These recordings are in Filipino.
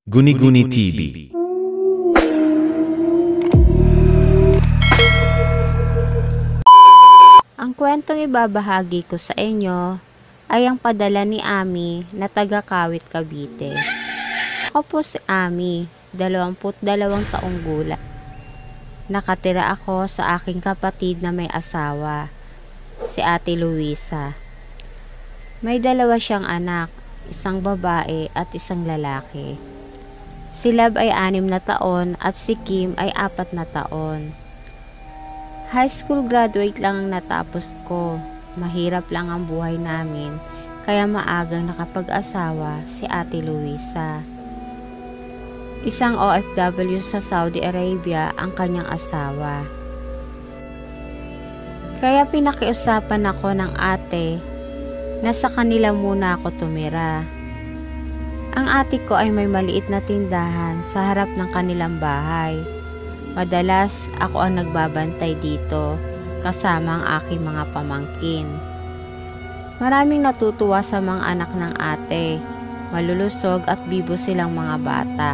Guni-Guni TV. Ang kwentong ibabahagi ko sa inyo ay ang padala ni Ami na taga Kawit, Cavite. Ako po si Ami, 22 taong gulang. Nakatira ako sa aking kapatid na may asawa, si Ate Luisa. May dalawa siyang anak, isang babae at isang lalaki. Si Lab ay 6 na taon at si Kim ay 4 na taon. High school graduate lang ang natapos ko. Mahirap lang ang buhay namin, kaya maagang nakapag-asawa si Ate Luisa. Isang OFW sa Saudi Arabia ang kanyang asawa. Kaya pinakiusapan ako ng ate na sa kanila muna ako tumira. Ang ate ko ay may maliit na tindahan sa harap ng kanilang bahay. Madalas ako ang nagbabantay dito kasama ang aking mga pamangkin. Maraming natutuwa sa mga anak ng ate. Malulusog at bibo silang mga bata.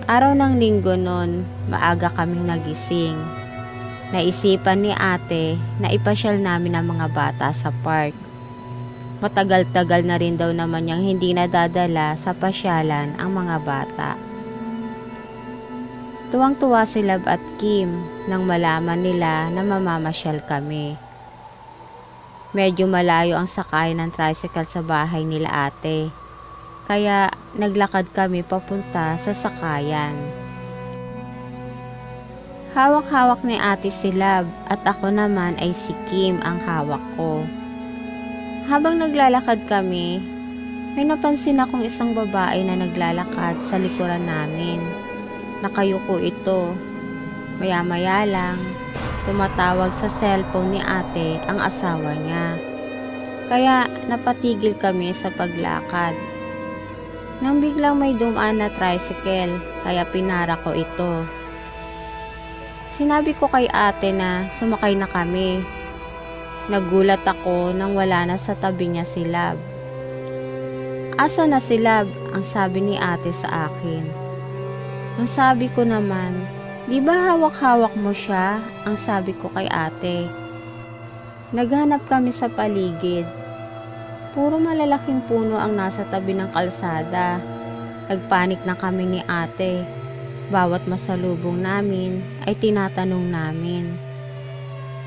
Araw ng linggo noon, maaga kaming nagising. Naisipan ni ate na ipasyal namin ang mga bata sa park. Matagal-tagal na rin daw naman niyang hindi nadadala sa pasyalan ang mga bata. Tuwang-tuwa si Lab at Kim nang malaman nila na mamamasyal kami. Medyo malayo ang sakay ng tricycle sa bahay nila ate, kaya naglakad kami papunta sa sakayan. Hawak-hawak ni ate si Lab at ako naman ay si Kim ang hawak ko. Habang naglalakad kami, may napansin akong isang babae na naglalakad sa likuran namin. Nakayuko ito. Maya-maya lang, tumatawag sa cellphone ni ate ang asawa niya. Kaya napatigil kami sa paglakad. Nang biglang may dumaan na tricycle, kaya pinara ko ito. Sinabi ko kay ate na sumakay na kami. Nagulat ako nang wala na sa tabi niya si Lab. "Asa na si Lab?" ang sabi ni ate sa akin. Nang sabi ko naman, "Di ba hawak-hawak mo siya?" ang sabi ko kay ate. Naghanap kami sa paligid. Puro malalaking puno ang nasa tabi ng kalsada. Nagpanik na kami ni ate. Bawat masalubong namin ay tinatanong namin.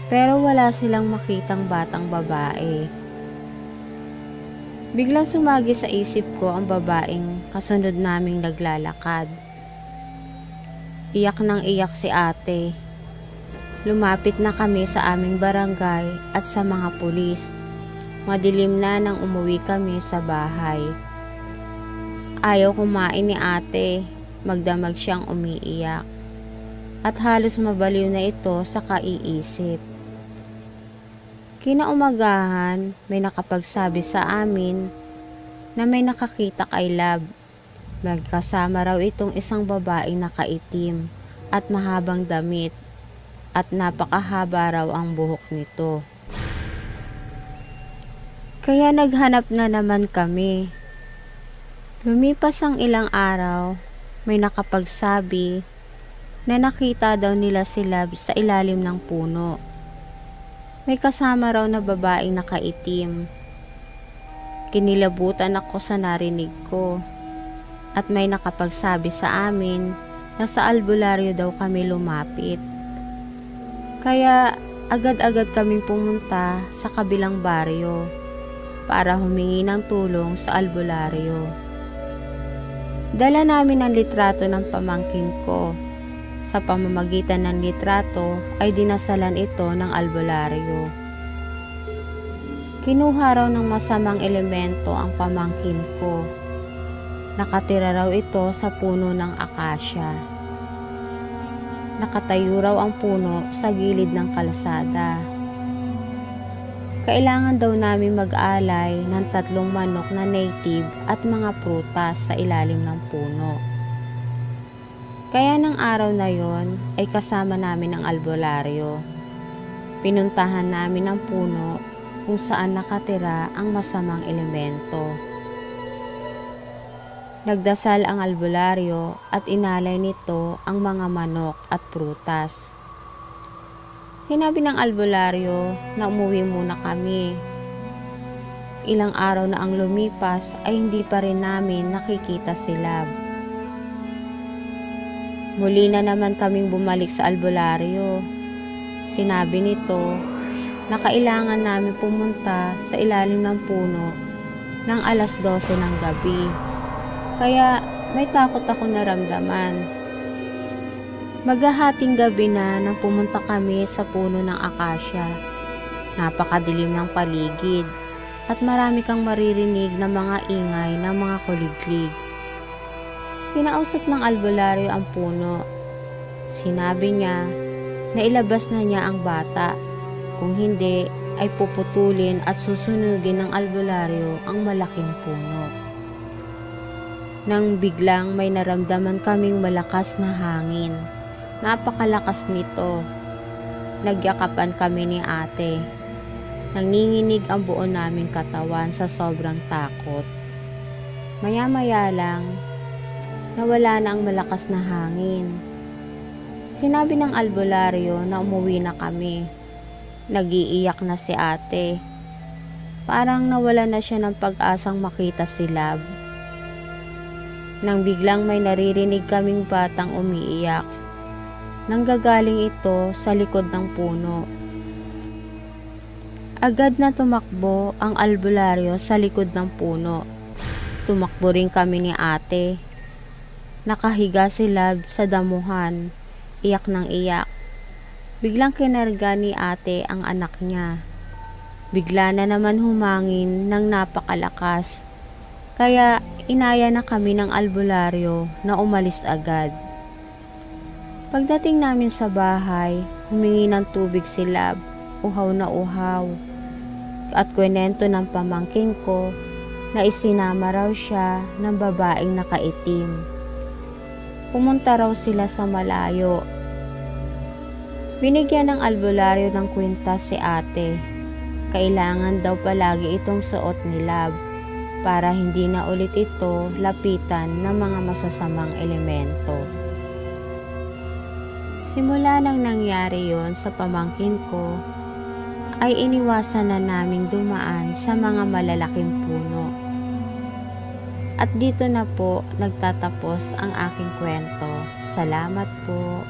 Pero wala silang makitang batang babae. Biglang sumagi sa isip ko ang babaeng kasunod naming naglalakad. Iyak nang iyak si ate. Lumapit na kami sa aming barangay at sa mga pulis. Madilim na nang umuwi kami sa bahay. Ayaw kumain ni ate. Magdamag siyang umiiyak. At halos mabaliw na ito sa kaiisip. Kinaumagahan, may nakapagsabi sa amin na may nakakita kay Lab. Magkasama raw itong isang babaeng nakaitim at mahabang damit at napakahaba raw ang buhok nito. Kaya naghanap na naman kami. Lumipas ang ilang araw, may nakapagsabi na nakita daw nila si Lab sa ilalim ng puno. May kasama raw na babaeng nakaitim. Kinilabutan ako sa narinig ko. At may nakapagsabi sa amin na sa albularyo daw kami lumapit. Kaya agad-agad kaming pumunta sa kabilang baryo para humingi ng tulong sa albularyo. Dala namin ang litrato ng pamangkin ko. Sa pamamagitan ng litrato ay dinasalan ito ng albularyo. Kinuha raw ng masamang elemento ang pamangkin ko. Nakatira raw ito sa puno ng akasya. Nakatayo raw ang puno sa gilid ng kalsada. Kailangan daw namin mag-alay ng 3 manok na native at mga prutas sa ilalim ng puno. Kaya ng araw na yon ay kasama namin ang albularyo. Pinuntahan namin ang puno kung saan nakatira ang masamang elemento. Nagdasal ang albularyo at inalay nito ang mga manok at prutas. Sinabi ng albularyo na umuwi muna kami. Ilang araw na ang lumipas ay hindi pa rin namin nakikita si Love. Muli na naman kaming bumalik sa albularyo. Sinabi nito na kailangan namin pumunta sa ilalim ng puno ng alas 12 ng gabi. Kaya may takot ako naramdaman. Maghahating gabi na nang pumunta kami sa puno ng akasya. Napakadilim ng paligid at marami kang maririnig na mga ingay ng mga kuliglig. Kinausap ng albularyo ang puno. Sinabi niya na ilabas na niya ang bata. Kung hindi ay puputulin at susunugin ng albularyo ang malaking puno. Nang biglang may naramdaman kaming malakas na hangin. Napakalakas nito. Nagyakapan kami ni ate. Nanginginig ang buo naming katawan sa sobrang takot. Maya-maya lang, nawala na ang malakas na hangin. Sinabi ng albularyo na umuwi na kami. Nag-iiyak na si ate. Parang nawala na siya ng pag-asang makita si Love. Nang biglang may naririnig kaming batang umiiyak. Nanggagaling ito sa likod ng puno. Agad na tumakbo ang albularyo sa likod ng puno. Tumakbo rin kami ni ate. Nakahiga si Love sa damuhan, iyak ng iyak. Biglang kinarga ni ate ang anak niya. Bigla na naman humangin ng napakalakas. Kaya inaya na kami ng albularyo na umalis agad. Pagdating namin sa bahay, humingi ng tubig si Love, uhaw na uhaw. At kwento ng pamangkin ko na isinama raw siya ng babaeng nakaitim. Pumunta raw sila sa malayo. Binigyan ng albularyo ng kwintas si ate. Kailangan daw palagi itong suot ni Love para hindi na ulit ito lapitan ng mga masasamang elemento. Simula nang nangyari yon sa pamangkin ko, ay iniwasan na naming dumaan sa mga malalaking puno. At dito na po nagtatapos ang aking kwento. Salamat po.